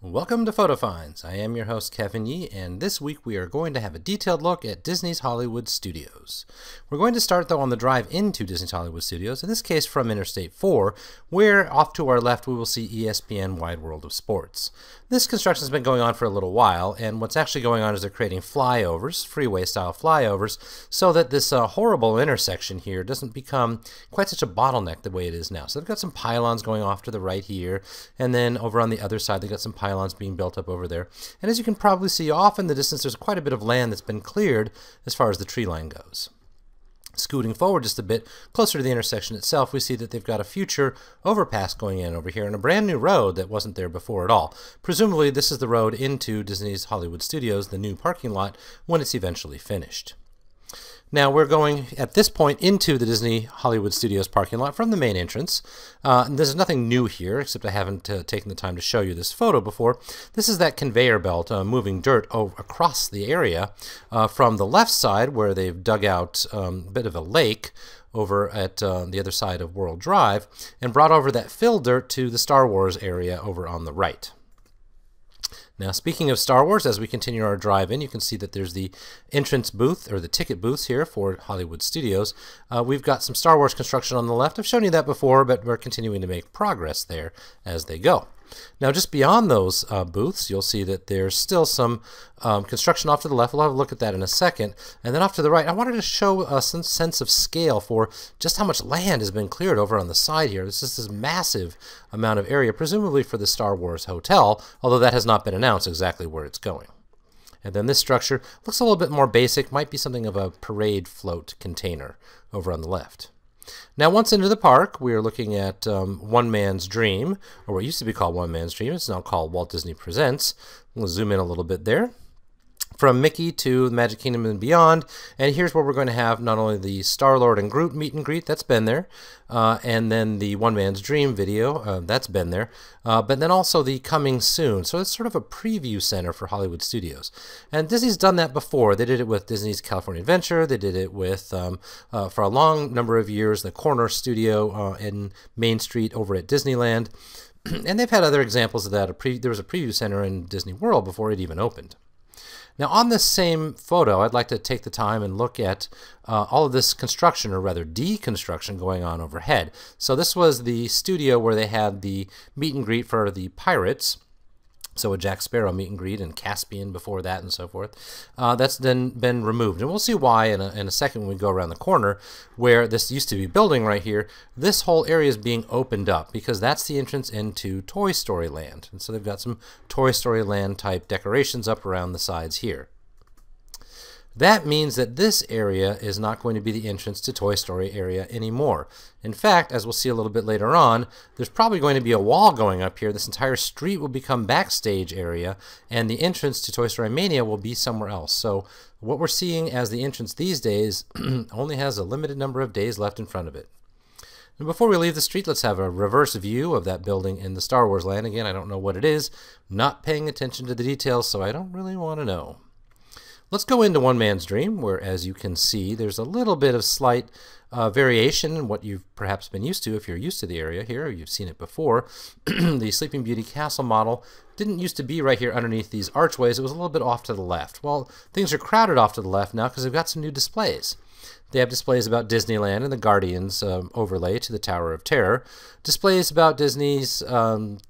Welcome to Photo Finds. I am your host Kevin Yee, and this week we are going to have a detailed look at Disney's Hollywood Studios. We're going to start though on the drive into Disney's Hollywood Studios, in this case from Interstate 4, where off to our left we will see ESPN Wide World of Sports. This construction has been going on for a little while, and what's actually going on is they're creating flyovers, freeway-style flyovers, so that this horrible intersection here doesn't become quite such a bottleneck the way it is now. So they've got some pylons going off to the right here, and then over on the other side they've got some pylons being built up over there. And as you can probably see off in the distance, there's quite a bit of land that's been cleared as far as the tree line goes. Scooting forward just a bit, closer to the intersection itself, we see that they've got a future overpass going in over here and a brand new road that wasn't there before at all. Presumably this is the road into Disney's Hollywood Studios, the new parking lot, when it's eventually finished. Now we're going at this point into the Disney Hollywood Studios parking lot from the main entrance. There's nothing new here, except I haven't taken the time to show you this photo before. This is that conveyor belt moving dirt across the area from the left side, where they've dug out a bit of a lake over at the other side of World Drive, and brought over that fill dirt to the Star Wars area over on the right. Now, speaking of Star Wars, as we continue our drive in, you can see that there's the entrance booth, or the ticket booths here for Hollywood Studios. We've got some Star Wars construction on the left. I've shown you that before, but we're continuing to make progress there as they go. Now, just beyond those booths, you'll see that there's still some construction off to the left. We'll have a look at that in a second. And then off to the right, I wanted to show some sense of scale for just how much land has been cleared over on the side here. This is this massive amount of area, presumably for the Star Wars Hotel, although that has not been announced exactly where it's going. And then this structure looks a little bit more basic, might be something of a parade float container over on the left. Now, once into the park, we are looking at One Man's Dream, or what used to be called One Man's Dream. It's now called Walt Disney Presents. We'll zoom in a little bit there. From Mickey to the Magic Kingdom and beyond, and here's where we're going to have not only the Star-Lord and Groot meet and greet, that's been there, and then the One Man's Dream video, that's been there, but then also the Coming Soon. So it's sort of a preview center for Hollywood Studios. And Disney's done that before. They did it with Disney's California Adventure. They did it with, for a long number of years, the Corner Studio in Main Street over at Disneyland. And they've had other examples of that. There was a preview center in Disney World before it even opened. Now, on this same photo, I'd like to take the time and look at all of this construction, or rather deconstruction, going on overhead. So this was the studio where they had the meet and greet for the pirates. So a Jack Sparrow meet and greet, and Caspian before that, and so forth. That's then been removed, and we'll see why in a second when we go around the corner, where this used to be building right here. This whole area is being opened up because that's the entrance into Toy Story Land, and so they've got some Toy Story Land type decorations up around the sides here. That means that this area is not going to be the entrance to Toy Story area anymore. In fact, as we'll see a little bit later on, there's probably going to be a wall going up here. This entire street will become backstage area, and the entrance to Toy Story Mania will be somewhere else. So what we're seeing as the entrance these days only has a limited number of days left in front of it. And before we leave the street, let's have a reverse view of that building in the Star Wars land. Again, I don't know what it is. Not paying attention to the details, so I don't really want to know. Let's go into One Man's Dream, where, as you can see, there's a little bit of slight variation in what you've perhaps been used to if you're used to the area here, or you've seen it before. The Sleeping Beauty castle model didn't used to be right here underneath these archways. It was a little bit off to the left. Well, things are crowded off to the left now because they've got some new displays. They have displays about Disneyland and the Guardians overlay to the Tower of Terror. Displays about Disney's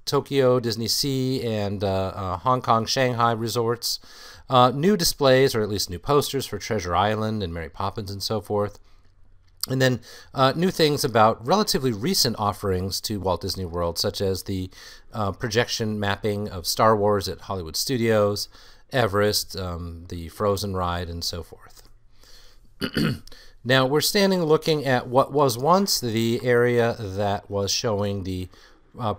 Tokyo, Disney Sea, and Hong Kong, Shanghai resorts. New displays, or at least new posters for Treasure Island and Mary Poppins and so forth. And then new things about relatively recent offerings to Walt Disney World, such as the projection mapping of Star Wars at Hollywood Studios, Everest, the Frozen ride, and so forth. Now, we're standing looking at what was once the area that was showing the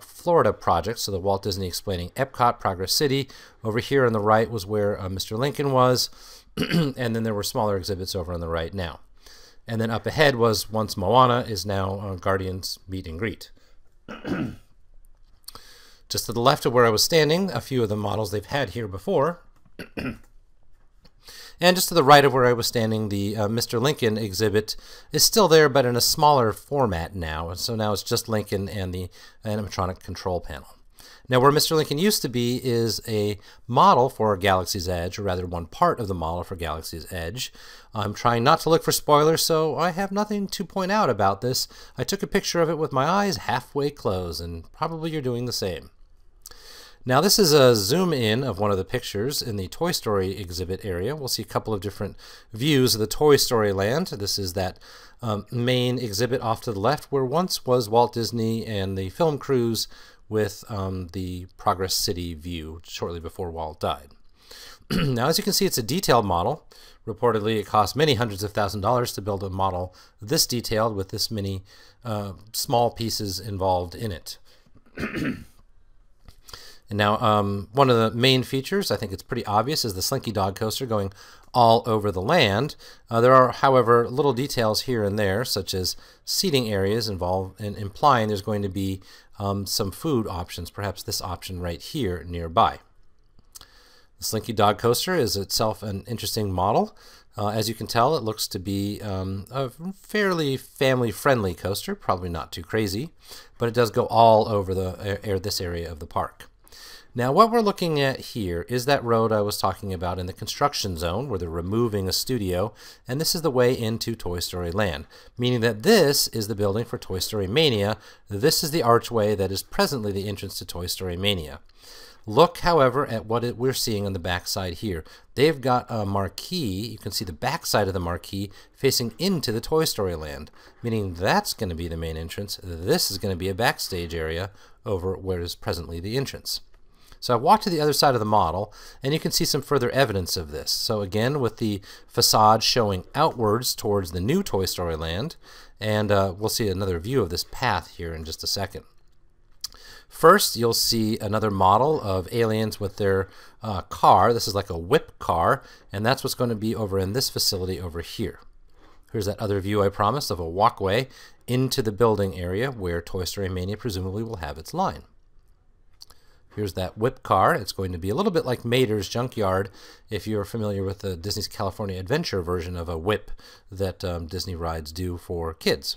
Florida project, so the Walt Disney Explaining Epcot, Progress City. Over here on the right was where Mr. Lincoln was, and then there were smaller exhibits over on the right now. And then up ahead was once Moana, is now Guardians Meet and Greet. Just to the left of where I was standing, a few of the models they've had here before. And just to the right of where I was standing, the Mr. Lincoln exhibit is still there, but in a smaller format now. And so now it's just Lincoln and the animatronic control panel. Now, where Mr. Lincoln used to be is a model for Galaxy's Edge, or rather one part of the model for Galaxy's Edge. I'm trying not to look for spoilers, so I have nothing to point out about this. I took a picture of it with my eyes halfway closed, and probably you're doing the same. Now, this is a zoom in of one of the pictures in the Toy Story exhibit area. We'll see a couple of different views of the Toy Story land. This is that main exhibit off to the left where once was Walt Disney and the film crews with the Progress City view shortly before Walt died. Now, as you can see, it's a detailed model. Reportedly, it cost many hundreds of thousands of dollars to build a model this detailed with this many small pieces involved in it. And now, one of the main features, I think it's pretty obvious, is the Slinky Dog Coaster going all over the land. There are, however, little details here and there, such as seating areas involved, and implying there's going to be some food options, perhaps this option right here nearby. The Slinky Dog Coaster is itself an interesting model. As you can tell, it looks to be a fairly family-friendly coaster, probably not too crazy, but it does go all over this area of the park. Now, what we're looking at here is that road I was talking about in the construction zone where they're removing a studio, and this is the way into Toy Story Land, meaning that this is the building for Toy Story Mania. This is the archway that is presently the entrance to Toy Story Mania. Look, however, at what we're seeing on the back side here. They've got a marquee. You can see the back side of the marquee facing into the Toy Story Land, meaning that's going to be the main entrance. This is going to be a backstage area over where is presently the entrance. So I walked to the other side of the model, and you can see some further evidence of this. So again, with the facade showing outwards towards the new Toy Story Land, and we'll see another view of this path here in just a second. First, you'll see another model of aliens with their car. This is like a whip car, and that's what's going to be over in this facility over here. Here's that other view I promised of a walkway into the building area where Toy Story Mania presumably will have its line. Here's that whip car. It's going to be a little bit like Mater's Junkyard if you're familiar with the Disney's California Adventure version of a whip that Disney rides do for kids.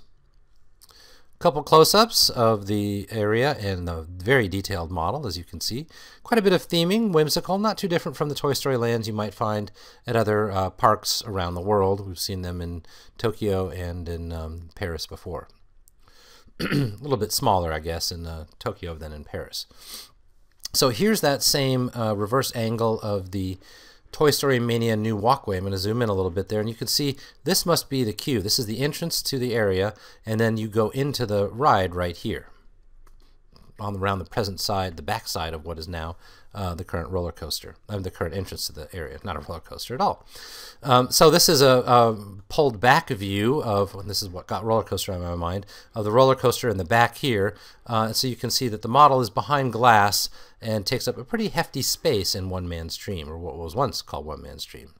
A couple close-ups of the area and the very detailed model, as you can see. Quite a bit of theming, whimsical, not too different from the Toy Story lands you might find at other parks around the world. We've seen them in Tokyo and in Paris before. A little bit smaller, I guess, in Tokyo than in Paris. So here's that same reverse angle of the Toy Story Mania new walkway. I'm going to zoom in a little bit there, and you can see this must be the queue. This is the entrance to the area, and then you go into the ride right here around the present side, the back side of what is now the current roller coaster, the current entrance to the area. Not a roller coaster at all. So this is a pulled back view of, and this is what got roller coaster on my mind, of the roller coaster in the back here. So you can see that the model is behind glass and takes up a pretty hefty space in One Man's Dream, or what was once called One Man's Dream.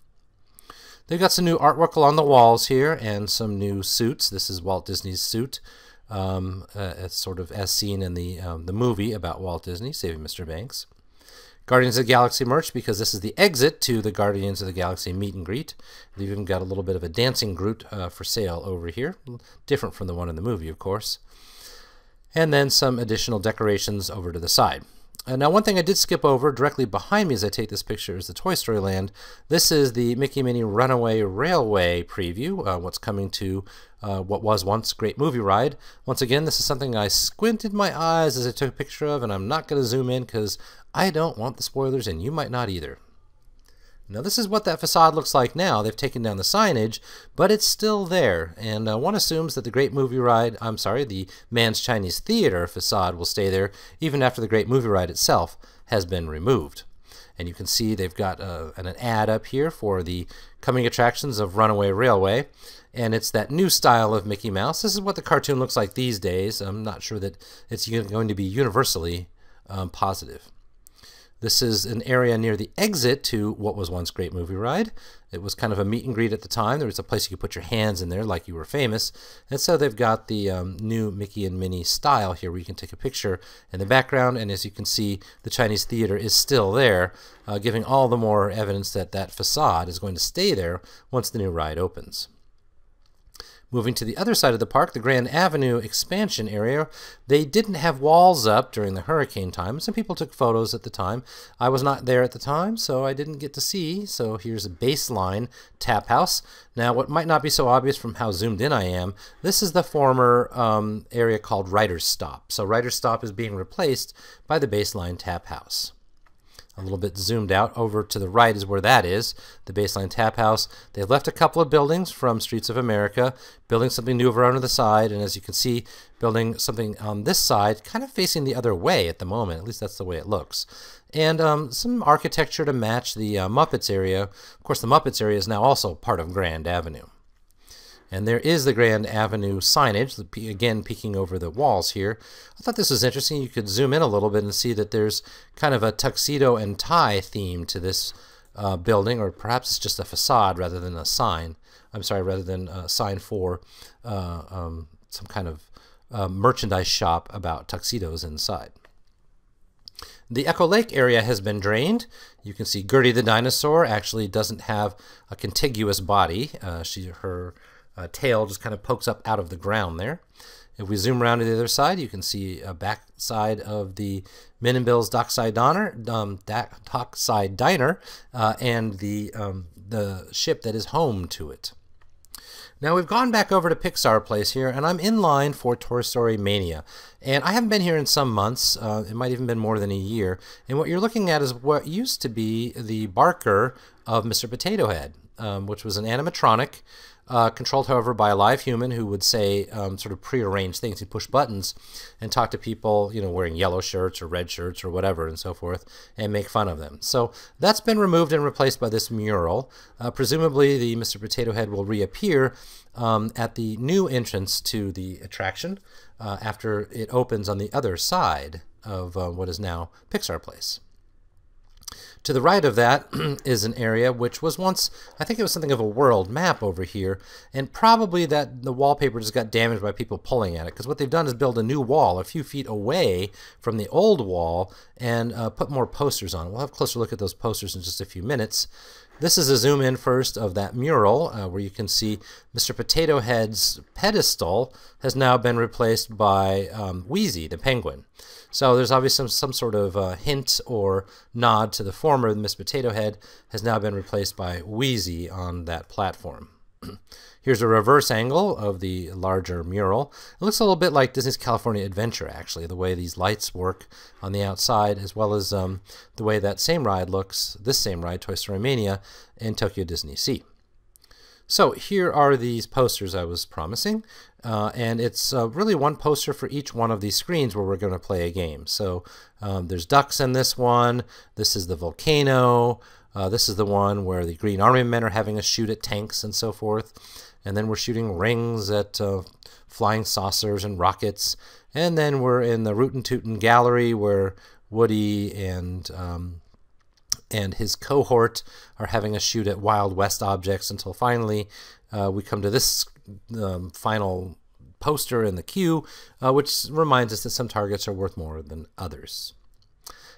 They've got some new artwork along the walls here and some new suits. This is Walt Disney's suit. It's sort of as seen in the movie about Walt Disney Saving Mr. Banks. Guardians of the Galaxy merch, because this is the exit to the Guardians of the Galaxy meet and greet. They've even got a little bit of a dancing Groot for sale over here, different from the one in the movie, of course. And then some additional decorations over to the side. Now, one thing I did skip over directly behind me as I take this picture is the Toy Story Land. This is the Mickey Minnie Runaway Railway preview, what's coming to what was once Great Movie Ride. Once again, this is something I squinted my eyes as I took a picture of, and I'm not going to zoom in because I don't want the spoilers, and you might not either. Now, this is what that facade looks like now. They've taken down the signage, but it's still there. And one assumes that the Great Movie Ride, the Mann's Chinese Theater facade will stay there even after the Great Movie Ride itself has been removed. And you can see they've got an ad up here for the coming attractions of Runaway Railway. And it's that new style of Mickey Mouse. This is what the cartoon looks like these days. I'm not sure that it's going to be universally positive. This is an area near the exit to what was once Great Movie Ride. It was kind of a meet and greet at the time. There was a place you could put your hands in there like you were famous. And so they've got the new Mickey and Minnie style here where you can take a picture in the background. And as you can see, the Chinese Theater is still there, giving all the more evidence that that facade is going to stay there once the new ride opens. Moving to the other side of the park, the Grand Avenue expansion area, they didn't have walls up during the hurricane time. Some people took photos at the time. I was not there at the time, so I didn't get to see. So here's a baseline tap house. Now, what might not be so obvious from how zoomed in I am, this is the former area called Writer's Stop. So Writer's Stop is being replaced by the baseline tap house. A little bit zoomed out over to the right is where that is, the baseline tap house. They've left a couple of buildings from Streets of America, building something new over on the side, and as you can see, building something on this side, kind of facing the other way at the moment. At least that's the way it looks. And some architecture to match the Muppets area. Of course, the Muppets area is now also part of Grand Avenue. And there is the Grand Avenue signage, again peeking over the walls here. I thought this was interesting. You could zoom in a little bit and see that there's kind of a tuxedo and tie theme to this building, or perhaps it's just a facade rather than a sign. I'm sorry, rather than a sign for some kind of merchandise shop about tuxedos inside. The Echo Lake area has been drained. You can see Gertie the dinosaur actually doesn't have a contiguous body. Her tail just kind of pokes up out of the ground there. If we zoom around to the other side, you can see a back side of the Min and Bill's Dockside Diner, and the ship that is home to it. Now we've gone back over to Pixar Place here, and I'm in line for Toy Story Mania. And I haven't been here in some months. It might even been more than a year. And what you're looking at is what used to be the Barker of Mr. Potato Head, which was an animatronic, controlled, however, by a live human who would say sort of prearranged things. He'd push buttons and talk to people, you know, wearing yellow shirts or red shirts or whatever and so forth, and make fun of them. So that's been removed and replaced by this mural. Presumably the Mr. Potato Head will reappear at the new entrance to the attraction after it opens on the other side of what is now Pixar Place. To the right of that is an area which was once, I think it was something of a world map over here, and probably that the wallpaper just got damaged by people pulling at it, because what they've done is build a new wall a few feet away from the old wall and put more posters on it. We'll have a closer look at those posters in just a few minutes. This is a zoom in first of that mural where you can see Mr. Potato Head's pedestal has now been replaced by Wheezy, the penguin. So there's obviously some sort of hint or nod to the former. Miss Potato Head has now been replaced by Wheezy on that platform. Here's a reverse angle of the larger mural. It looks a little bit like Disney's California Adventure, actually, the way these lights work on the outside, as well as the way that same ride looks, this same ride, Toy Story Mania, in Tokyo Disney Sea. So here are these posters I was promising, and it's really one poster for each one of these screens where we're going to play a game. So there's ducks in this one, this is the volcano, this is the one where the Green Army men are having a shoot at tanks and so forth, and then we're shooting rings at flying saucers and rockets, and then we're in the Rootin' Tootin' Gallery where Woody and his cohort are having a shoot at Wild West objects until finally we come to this final poster in the queue, which reminds us that some targets are worth more than others.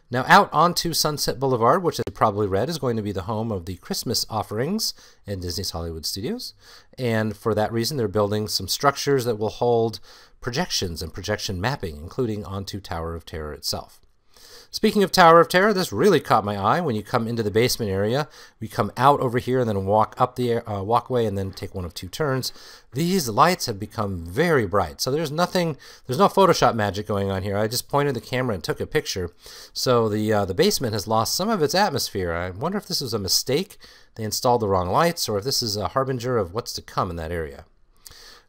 Now out onto Sunset Boulevard, which as you probably read is going to be the home of the Christmas offerings in Disney's Hollywood Studios. And for that reason, they're building some structures that will hold projections and projection mapping, including onto Tower of Terror itself. Speaking of Tower of Terror, this really caught my eye. When you come into the basement area, we come out over here and then walk up the walkway and then take one of two turns. These lights have become very bright. So there's no Photoshop magic going on here. I just pointed the camera and took a picture. So the basement has lost some of its atmosphere. I wonder if this was a mistake. They installed the wrong lights, or if this is a harbinger of what's to come in that area.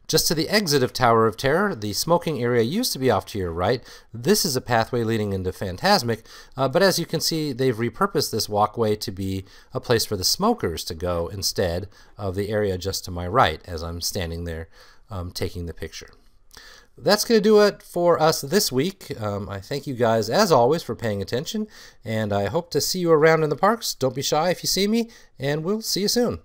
Just to the exit of Tower of Terror, the smoking area used to be off to your right. This is a pathway leading into Fantasmic, but as you can see, they've repurposed this walkway to be a place for the smokers to go instead of the area just to my right as I'm standing there taking the picture. That's going to do it for us this week. I thank you guys, as always, for paying attention, and I hope to see you around in the parks. Don't be shy if you see me, and we'll see you soon.